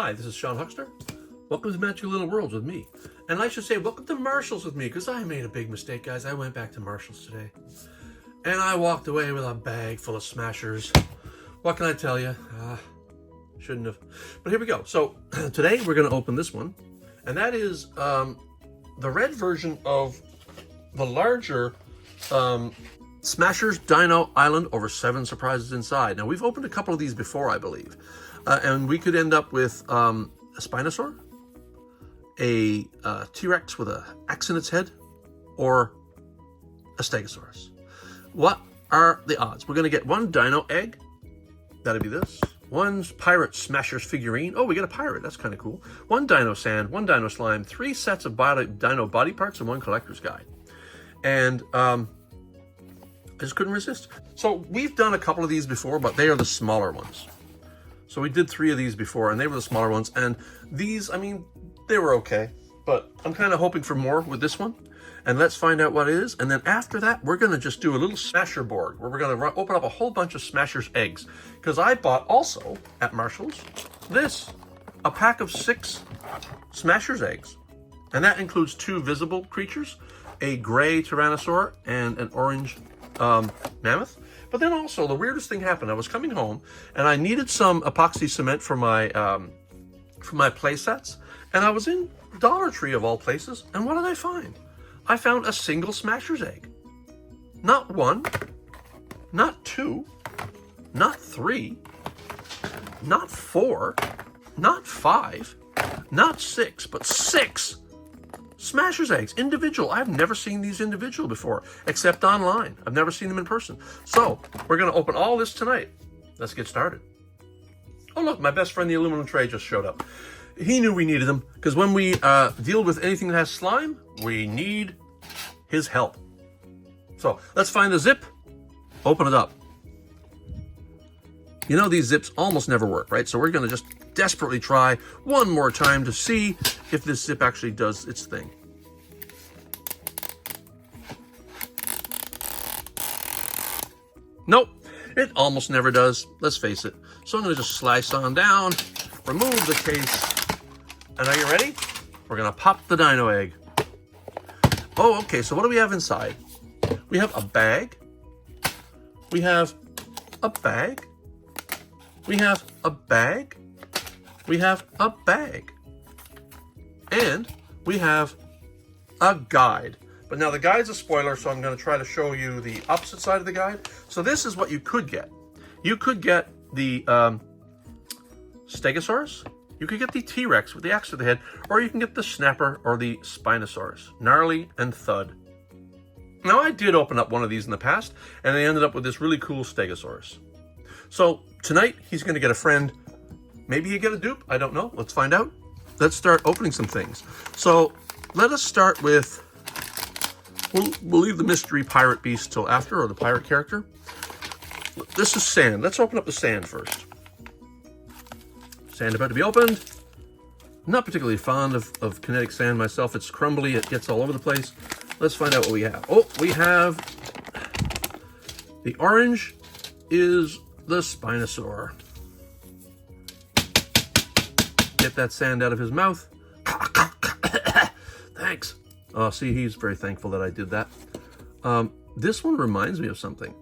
Hi, this is Sean Huckster. Welcome to Magical Little Worlds with me. And I should say, welcome to Marshall's with me, because I made a big mistake, guys. I went back to Marshall's today, and I walked away with a bag full of Smashers. What can I tell you? Shouldn't have. But here we go. So today we're going to open this one, and that is the red version of the larger Smashers Dino Island over 7 surprises inside. Now, we've opened a couple of these before, I believe. And we could end up with a Spinosaur, a T-Rex with an axe in its head, or a Stegosaurus. What are the odds? We're going to get one Dino Egg. That'd be this. One Pirate Smashers figurine. Oh, we get a pirate. That's kind of cool. One Dino Sand, one Dino Slime, 3 sets of Dino body parts, and one collector's guide. And I just couldn't resist. So we've done a couple of these before, but they are the smaller ones. So we did 3 of these before, and they were the smaller ones. And these, I mean, they were okay. But I'm kind of hoping for more with this one. And let's find out what it is. And then after that, we're going to just do a little Smasher board, where we're going to open up a whole bunch of Smashers eggs. Because I bought also, at Marshall's, this. A pack of 6 Smashers eggs. And that includes 2 visible creatures. A gray Tyrannosaur and an orange mammoth. But then also, the weirdest thing happened. I was coming home, and I needed some epoxy cement for my play sets. And I was in Dollar Tree, of all places, and what did I find? I found a single Smasher's egg. Not 1, not 2, not 3, not 4, not 5, not 6, but 6 Smashers eggs, individual. I've never seen these individual before, except online. I've never seen them in person. So we're going to open all this tonight. Let's get started. Oh, look, my best friend, the aluminum tray, just showed up. He knew we needed him, because when we deal with anything that has slime, we need his help. So let's find the zip, open it up. You know, these zips almost never work, right? So we're going to just desperately try one more time to see if this zip actually does its thing. Nope, it almost never does. Let's face it. So I'm going to just slice on down, remove the case, and are you ready? We're going to pop the Dino Egg. Oh, okay, so what do we have inside? We have a bag. We have a bag. We have a bag. We have a bag. And we have a guide. But now the guide's a spoiler, so I'm going to try to show you the opposite side of the guide. So this is what you could get. You could get the Stegosaurus. You could get the T-Rex with the axe to the head, or you can get the Snapper or the Spinosaurus. Gnarly and Thud. Now, I did open up one of these in the past, and I ended up with this really cool Stegosaurus. So tonight, he's going to get a friend. Maybe you get a dupe. I don't know. Let's find out. Let's start opening some things. So let us start with, we'll leave the mystery pirate beast till after, or the pirate character. This is sand. Let's open up the sand first. Sand about to be opened. Not particularly fond of kinetic sand myself. It's crumbly. It gets all over the place. Let's find out what we have. Oh, we have the orange is the Spinosaur. Get that sand out of his mouth. Thanks. Oh, see, he's very thankful that I did that. This one reminds me of something.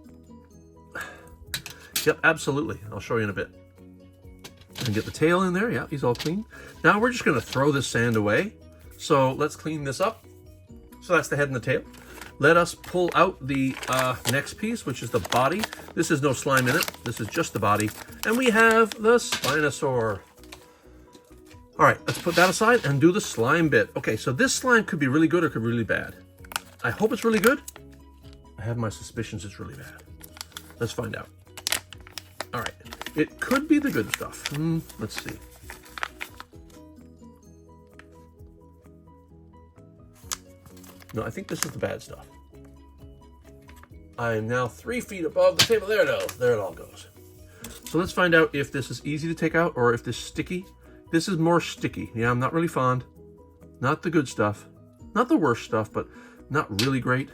Yep, absolutely. I'll show you in a bit. And get the tail in there. Yeah, he's all clean. Now we're just going to throw this sand away. So let's clean this up. So that's the head and the tail. Let us pull out the next piece, which is the body. This is no slime in it. This is just the body. And we have the Spinosaur. All right, let's put that aside and do the slime bit. Okay, so this slime could be really good or could be really bad. I hope it's really good. I have my suspicions it's really bad. Let's find out. All right, it could be the good stuff. Let's see. No, I think this is the bad stuff. I am now 3 feet above the table. There it goes. There it all goes. So let's find out if this is easy to take out or if this is sticky. This is more sticky. Yeah, I'm not really fond. Not the good stuff. Not the worst stuff, but not really great.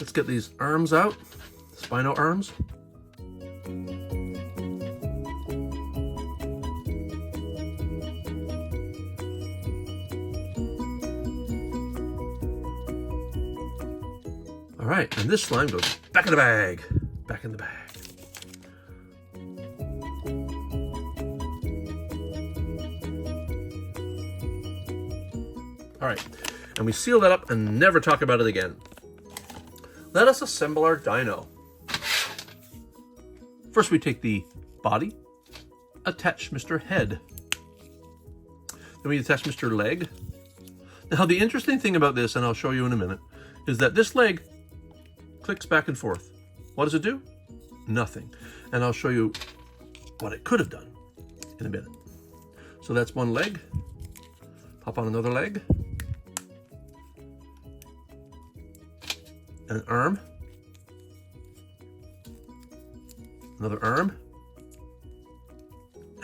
Let's get these arms out. Spino arms. All right, and this slime goes back in the bag. Back in the bag. All right, and we seal that up and never talk about it again. Let us assemble our dino. First we take the body, attach Mr. Head. Then we attach Mr. Leg. Now the interesting thing about this, and I'll show you in a minute, is that this leg clicks back and forth. What does it do? Nothing. And I'll show you what it could have done in a minute. So that's one leg. Pop on another leg. An arm. Another arm.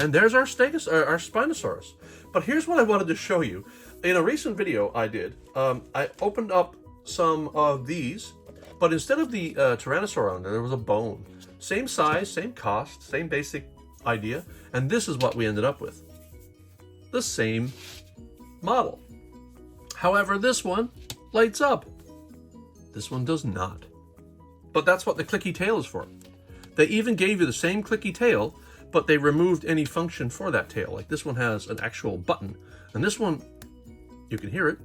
And there's our Spinosaurus. But here's what I wanted to show you. In a recent video I did, I opened up some of these, but instead of the Tyrannosaur on there was a bone. Same size, same cost, same basic idea, and this is what we ended up with. The same model. However, this one lights up. This one does not. But that's what the clicky tail is for. They even gave you the same clicky tail, but they removed any function for that tail. Like this one has an actual button, and this one, you can hear it,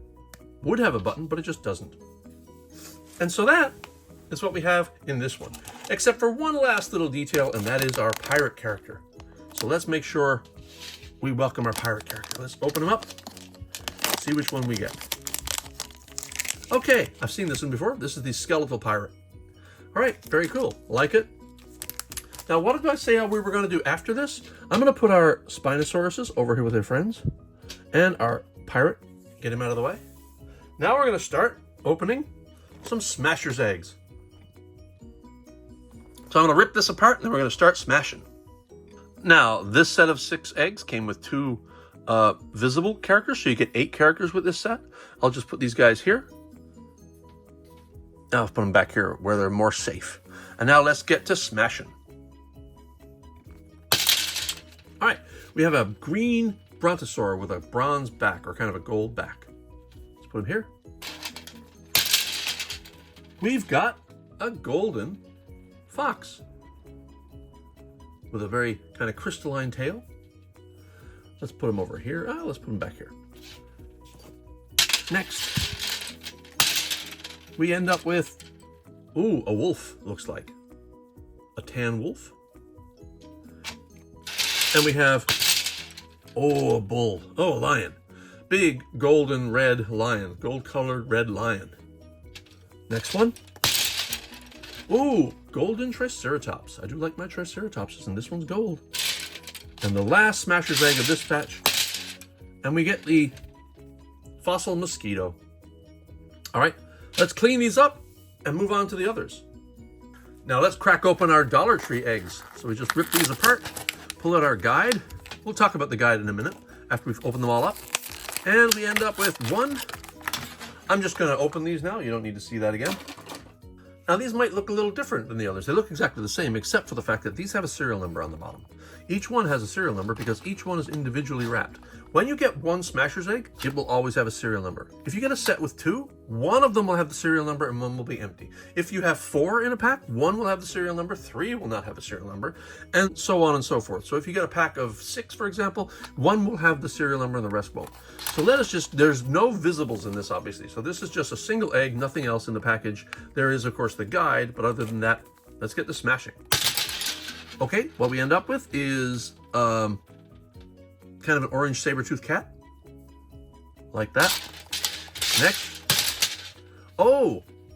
would have a button, but it just doesn't. And so that is what we have in this one, except for one last little detail, and that is our pirate character. So let's make sure we welcome our pirate character. Let's open them up, see which one we get. Okay, I've seen this one before. This is the skeletal pirate. All right, very cool. Like it. Now, what did I say we were going to do after this? I'm going to put our Spinosauruses over here with their friends and our pirate. Get him out of the way. Now we're going to start opening some Smashers eggs. So I'm going to rip this apart and then we're going to start smashing. Now, this set of 6 eggs came with 2 visible characters, so you get 8 characters with this set. I'll just put these guys here. Now I'll put them back here where they're more safe. And now let's get to smashing. All right, we have a green brontosaur with a bronze back, or kind of a gold back. Let's put him here. We've got a golden fox with a very kind of crystalline tail. Let's put him over here. Let's put him back here. Next, we end up with, a wolf, looks like. A tan wolf. And we have, a bull. A lion. Big golden red lion. Gold colored red lion. Next one. Golden triceratops. I do like my triceratopses, and this one's gold. And the last Smasher's egg of this batch. And we get the fossil mosquito. All right, let's clean these up and move on to the others. Now let's crack open our Dollar Tree eggs. So we just rip these apart, pull out our guide. We'll talk about the guide in a minute after we've opened them all up. And we end up with one. I'm just going to open these now. You don't need to see that again. Now these might look a little different than the others. They look exactly the same, except for the fact that these have a serial number on the bottom. Each one has a serial number because each one is individually wrapped. When you get one Smasher's egg, it will always have a serial number. If you get a set with 2, one of them will have the serial number and one will be empty. If you have 4 in a pack, 1 will have the serial number, 3 will not have a serial number, and so on and so forth. So if you get a pack of 6, for example, 1 will have the serial number and the rest won't. So there's no visibles in this, obviously. So this is just a single egg, nothing else in the package. There is, of course, the guide, but other than that, let's get to smashing. Okay, what we end up with is kind of an orange saber-toothed cat. Like that. Next.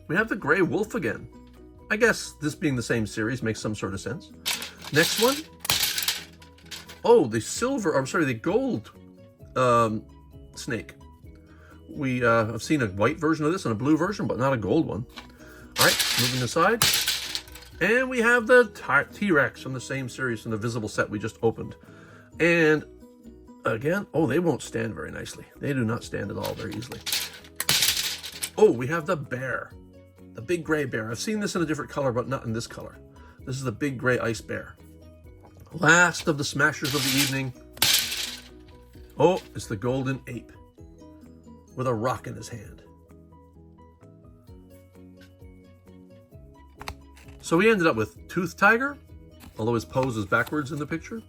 We have the gray wolf again. I guess this being the same series makes some sort of sense. Next one. The gold snake. We have seen a white version of this and a blue version, but not a gold one. All right, moving aside. And we have the T-Rex from the same series from the visible set we just opened. And again, they won't stand very nicely. They do not stand at all very easily. We have the bear. The big gray bear. I've seen this in a different color, but not in this color. This is the big gray ice bear. Last of the Smashers of the evening. It's the golden ape with a rock in his hand. So we ended up with Toothed Tiger, although his pose is backwards in the picture.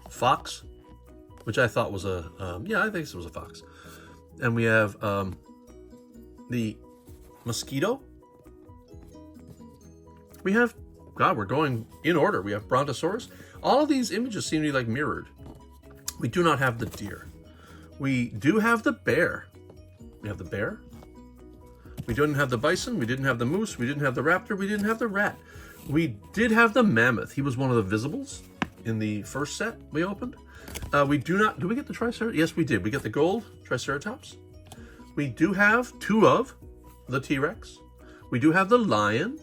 Fox, which I thought was a, yeah, I think this was a fox. And we have the mosquito. We have, God, we're going in order. We have Brontosaurus. All of these images seem to be like mirrored. We do not have the deer. We do have the bear. We have the bear. We didn't have the bison. We didn't have the moose. We didn't have the raptor. We didn't have the rat. We did have the mammoth. He was one of the visibles in the first set we opened. We do not, do we get the triceratops? Yes, we did. We get the gold triceratops. We do have 2 of the T-Rex. We do have the lion.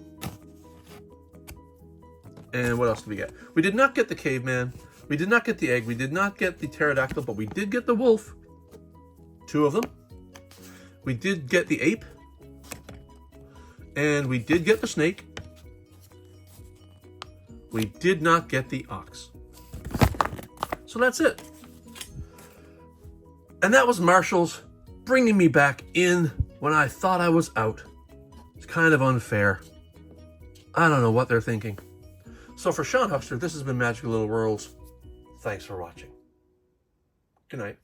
And what else did we get? We did not get the caveman. We did not get the egg. We did not get the pterodactyl, but we did get the wolf. 2 of them. We did get the ape. And we did get the snake. We did not get the ox. So that's it. And that was Marshall's bringing me back in when I thought I was out. It's kind of unfair. I don't know what they're thinking. So for Sean Huckster, this has been Magical Little Worlds. Thanks for watching. Good night.